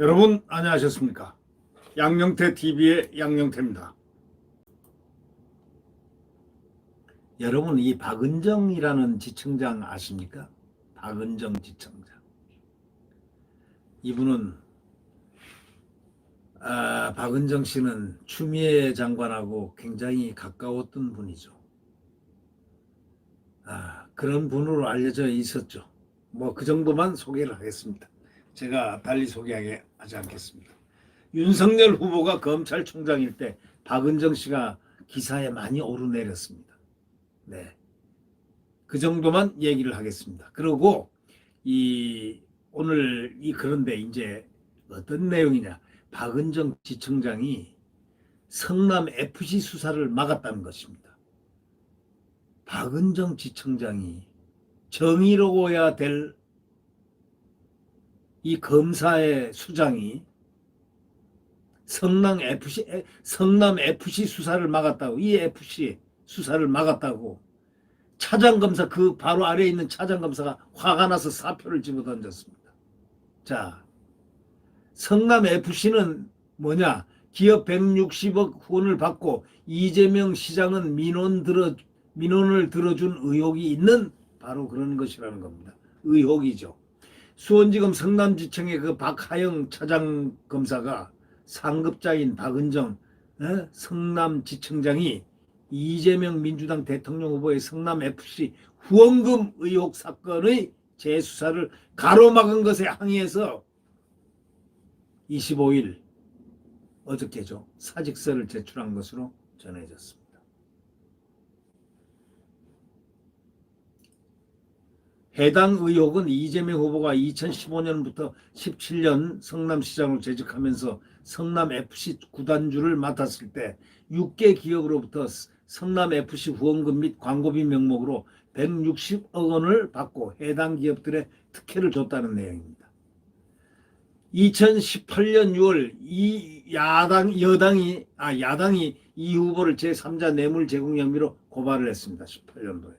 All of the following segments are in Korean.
여러분 안녕하셨습니까? 양영태 TV의 양영태입니다. 여러분 이 박은정이라는 지청장 아십니까? 박은정 지청장. 이분은 박은정 씨는 추미애 장관하고 굉장히 가까웠던 분이죠. 그런 분으로 알려져 있었죠. 뭐 그 정도만 소개를 하겠습니다. 제가 달리 소개하지 않겠습니다. 윤석열 후보가 검찰총장일 때 박은정 씨가 기사에 많이 오르내렸습니다. 네, 그 정도만 얘기를 하겠습니다. 그리고 오늘 그런데 이제 어떤 내용이냐? 박은정 지청장이 성남 FC 수사를 막았다는 것입니다. 박은정 지청장이 정의로워야 될 이 검사의 수장이 성남 FC 수사를 막았다고, 이 FC 수사를 막았다고 차장검사 그 바로 아래에 있는 차장검사가 화가 나서 사표를 집어던졌습니다. 자, 성남 FC는 뭐냐? 기업 160억 후원을 받고 이재명 시장은 민원을 들어준 의혹이 있는 바로 그런 것이라는 겁니다. 의혹이죠. 수원지검 성남지청의 그 박하영 차장검사가 상급자인 박은정 성남지청장이 이재명 민주당 대통령 후보의 성남FC 후원금 의혹 사건의 재수사를 가로막은 것에 항의해서 25일 어저께죠. 사직서를 제출한 것으로 전해졌습니다. 해당 의혹은 이재명 후보가 2015년부터 17년 성남시장으로 재직하면서 성남FC 구단주를 맡았을 때 6개 기업으로부터 성남FC 후원금 및 광고비 명목으로 160억 원을 받고 해당 기업들의 특혜를 줬다는 내용입니다. 2018년 6월 야당이 이 후보를 제3자 뇌물 제공 혐의로 고발을 했습니다. 18년도에.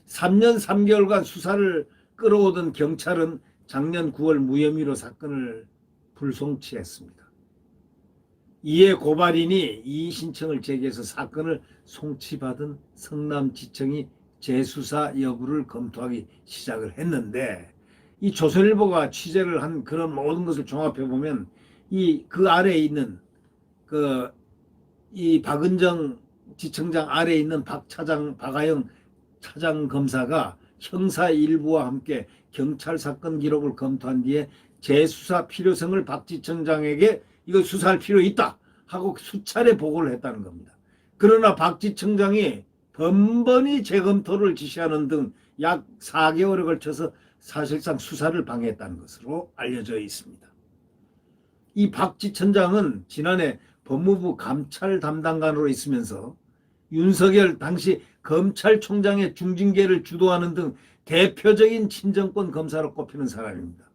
3년 3개월간 수사를 끌어오던 경찰은 작년 9월 무혐의로 사건을 불송치했습니다. 이에 고발인이 이의 신청을 제기해서 사건을 송치받은 성남지청이 재수사 여부를 검토하기 시작을 했는데, 이 조선일보가 취재를 한 그런 모든 것을 종합해 보면 그 아래에 있는 이 박은정 지청장 아래에 있는 박하영 차장검사가 형사 일부와 함께 경찰 사건 기록을 검토한 뒤에 재수사 필요성을 박 지청장에게 이거 수사할 필요 있다 하고 수차례 보고를 했다는 겁니다. 그러나 박 지청장이 번번이 재검토를 지시하는 등 약 4개월에 걸쳐서 사실상 수사를 방해했다는 것으로 알려져 있습니다. 이 박 지청장은 지난해 법무부 감찰 담당관으로 있으면서 윤석열 당시 검찰총장의 중징계를 주도하는 등 대표적인 친정권 검사로 꼽히는 사람입니다.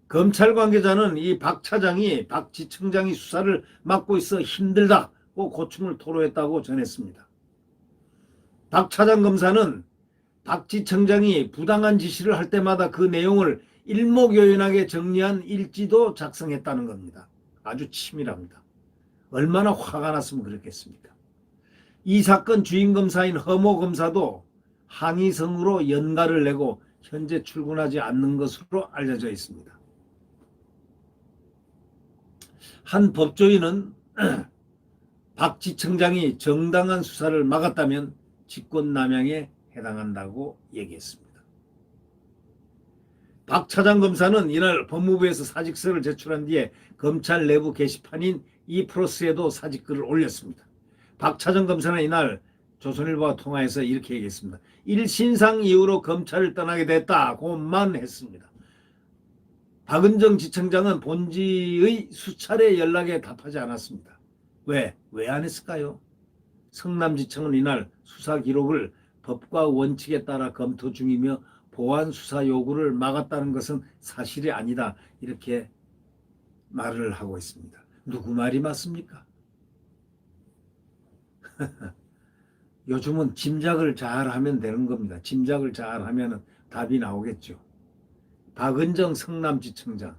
검찰 관계자는 이 박 지청장이 수사를 맡고 있어 힘들다고 고충을 토로했다고 전했습니다. 박 차장검사는 박 지청장이 부당한 지시를 할 때마다 그 내용을 일목요연하게 정리한 일지도 작성했다는 겁니다. 아주 치밀합니다. 얼마나 화가 났으면 그랬겠습니까? 이 사건 주인검사인 허모 검사도 항의성으로 연가를 내고 현재 출근하지 않는 것으로 알려져 있습니다. 한 법조인은 박 지청장이 정당한 수사를 막았다면 직권남용에 해당한다고 얘기했습니다. 박 차장검사는 이날 법무부에서 사직서를 제출한 뒤에 검찰 내부 게시판인 이프로스에도 사직글을 올렸습니다. 박 차장검사는 이날 조선일보와 통화해서 이렇게 얘기했습니다. 일신상 이후로 검찰을 떠나게 됐다고만 했습니다. 박은정 지청장은 본지의 수차례 연락에 답하지 않았습니다. 왜 안 했을까요? 성남지청은 이날 수사 기록을 법과 원칙에 따라 검토 중이며 보완 수사 요구를 막았다는 것은 사실이 아니다, 이렇게 말을 하고 있습니다. 누구 말이 맞습니까? 요즘은 짐작을 잘 하면 되는 겁니다. 짐작을 잘 하면 답이 나오겠죠. 박은정 성남지청장.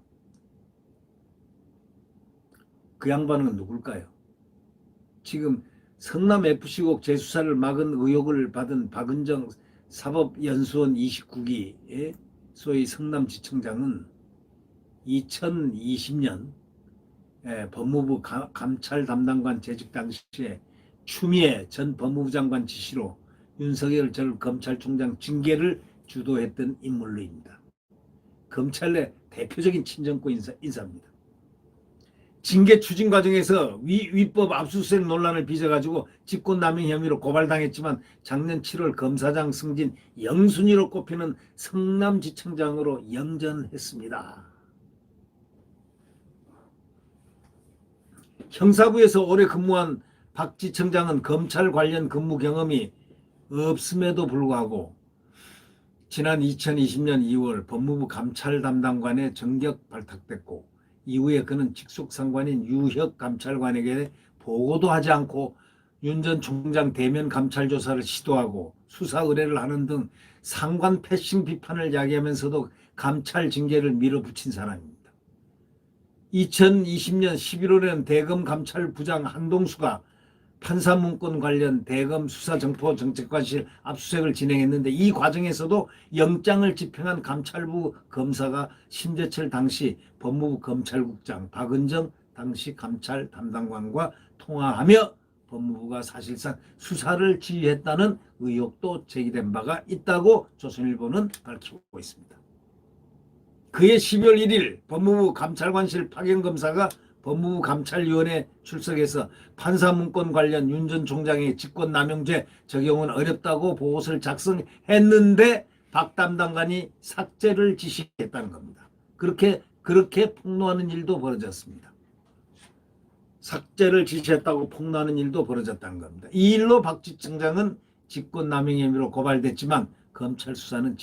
그 양반은 누굴까요? 지금 성남FC국 재수사를 막은 의혹을 받은 박은정 사법연수원 29기의 소위 성남지청장은 2020년 법무부 감찰 담당관 재직 당시에 추미애 전 법무부 장관 지시로 윤석열 전 검찰총장 징계를 주도했던 인물로입니다. 검찰 내 대표적인 친정권 인사입니다. 징계 추진 과정에서 위법 압수수색 논란을 빚어가지고 직권남용 혐의로 고발당했지만 작년 7월 검사장 승진 영순위로 꼽히는 성남지청장으로 영전했습니다. 형사부에서 오래 근무한 박 지청장은 검찰 관련 근무 경험이 없음에도 불구하고 지난 2020년 2월 법무부 감찰 담당관에 전격 발탁됐고 이후에 그는 직속 상관인 유혁 감찰관에게 보고도 하지 않고 윤 전 총장 대면 감찰 조사를 시도하고 수사 의뢰를 하는 등 상관 패싱 비판을 야기하면서도 감찰 징계를 밀어붙인 사람입니다. 2020년 11월에는 대검 감찰부장 한동수가 판사문건 관련 대검 수사정포정책관실 압수수색을 진행했는데 이 과정에서도 영장을 집행한 감찰부 검사가 심재철 당시 법무부 검찰국장, 박은정 당시 감찰 담당관과 통화하며 법무부가 사실상 수사를 지휘했다는 의혹도 제기된 바가 있다고 조선일보는 밝히고 있습니다. 그해 12월 1일 법무부 감찰관실 파견검사가 법무부 감찰위원회 출석해서 판사문건 관련 윤 전 총장의 직권남용죄 적용은 어렵다고 보고서를 작성했는데 박 담당관이 삭제를 지시했다는 겁니다. 그렇게 폭로하는 일도 벌어졌습니다. 삭제를 지시했다고 폭로하는 일도 벌어졌다는 겁니다. 이 일로 박 지청장은 직권남용 혐의로 고발됐지만 검찰 수사는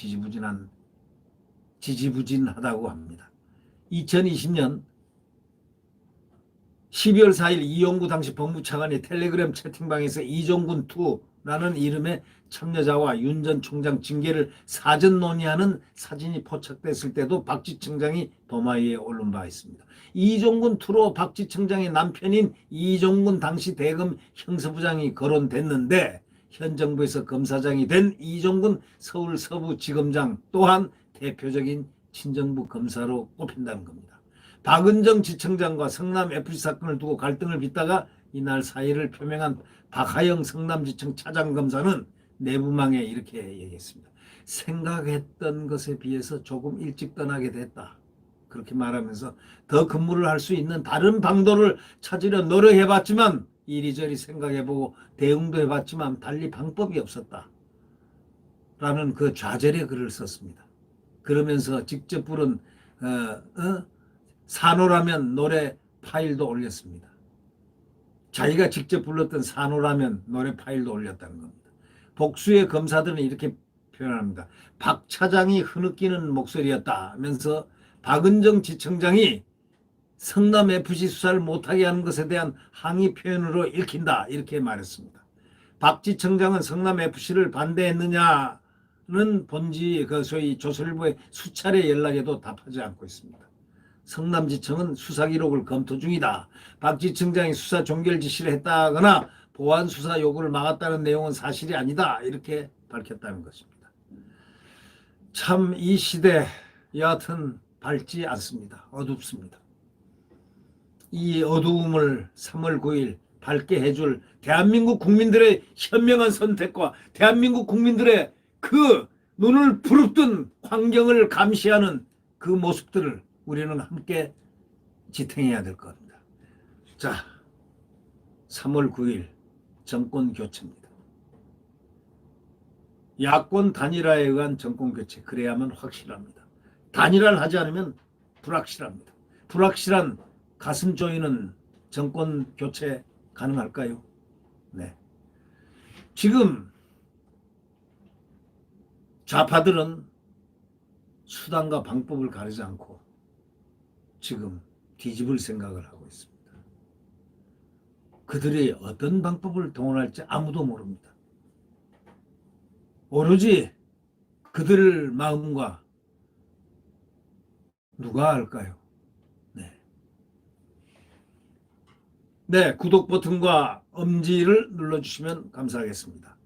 지지부진하다고 합니다. 2020년 12월 4일 이용구 당시 법무차관이 텔레그램 채팅방에서 이종군 2라는 이름의 참여자와 윤 전 총장 징계를 사전 논의하는 사진이 포착됐을 때도 박 지청장이 도마 위에 오른 바 있습니다. 이종군 2로 박 지청장의 남편인 이종군 당시 대검 형사부장이 거론됐는데 현 정부에서 검사장이 된 이종군 서울 서부지검장 또한 대표적인 친정부 검사로 꼽힌다는 겁니다. 박은정 지청장과 성남FC 사건을 두고 갈등을 빚다가 이날 사의를 표명한 박하영 성남지청 차장검사는 내부망에 이렇게 얘기했습니다. 생각했던 것에 비해서 조금 일찍 떠나게 됐다. 그렇게 말하면서 더 근무를 할 수 있는 다른 방도를 찾으려 노력해봤지만 이리저리 생각해보고 대응도 해봤지만 달리 방법이 없었다. 라는 그 좌절의 글을 썼습니다. 그러면서 직접 부른 산호라면 노래 파일도 올렸습니다. 자기가 직접 불렀던 산호라면 노래 파일도 올렸다는 겁니다. 복수의 검사들은 이렇게 표현합니다. 박 차장이 흐느끼는 목소리였다면서 박은정 지청장이 성남FC 수사를 못하게 하는 것에 대한 항의 표현으로 읽힌다 이렇게 말했습니다. 박 지청장은 성남FC를 반대했느냐는 본지 소위 조선일보의 수차례 연락에도 답하지 않고 있습니다. 성남지청은 수사 기록을 검토 중이다. 박 지청장이 수사 종결 지시를 했다거나 보안 수사 요구를 막았다는 내용은 사실이 아니다. 이렇게 밝혔다는 것입니다. 참 이 시대 여하튼 밝지 않습니다. 어둡습니다. 이 어두움을 3월 9일 밝게 해줄 대한민국 국민들의 현명한 선택과 대한민국 국민들의 그 눈을 부릅뜬 광경을 감시하는 그 모습들을 우리는 함께 지탱해야 될 겁니다. 자, 3월 9일 정권 교체입니다. 야권 단일화에 의한 정권 교체, 그래야만 확실합니다. 단일화를 하지 않으면 불확실합니다. 불확실한 가슴 조이는 정권 교체 가능할까요? 네. 지금 좌파들은 수단과 방법을 가리지 않고 지금 뒤집을 생각을 하고 있습니다. 그들이 어떤 방법을 동원할지 아무도 모릅니다. 오로지 그들 마음과 누가 알까요? 네. 네, 구독 버튼과 엄지를 눌러주시면 감사하겠습니다.